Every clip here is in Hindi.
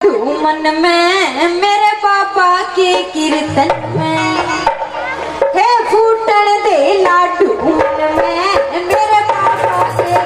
लाडू मन में मेरे बाबा के कीर्तन में है फूटन दे लाडू मन में मेरे बाबा के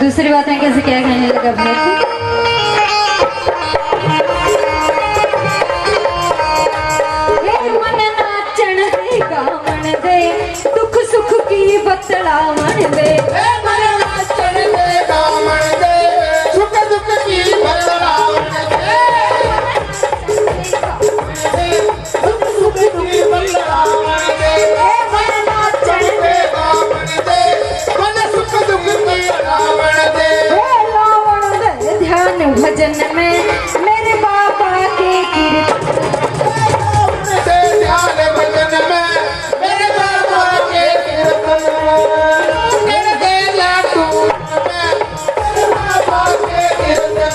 दूसरी बात है कैसे क्या कहने लगा भाई मन नाचन दे गावन दे दुख सुख की बतलावन दे मन नाचन दे गावन दे सुख दुख की बतलावन दे दुख सुख की बतलावन दे मन नाचन दे गावन दे मन सुख दुख की बतलावन दे ध्यान भजन में मेरे बाबा के कीर्तन ध्यान भजन में मेरे बाबा के कीर्तन मेरे लाडू में मेरे बाबा के कीर्तन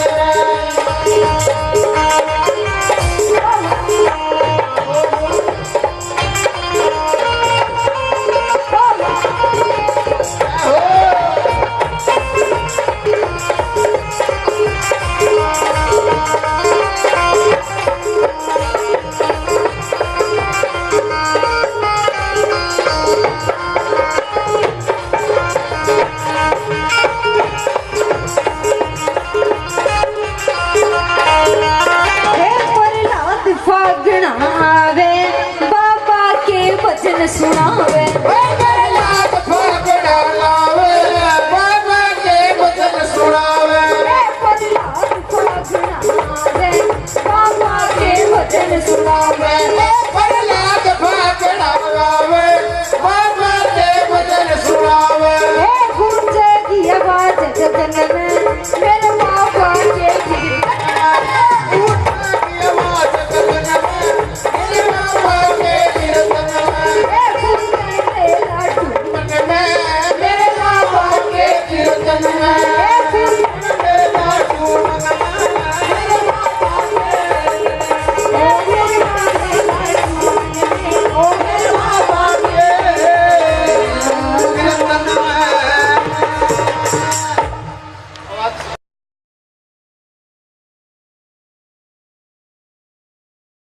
सुनावे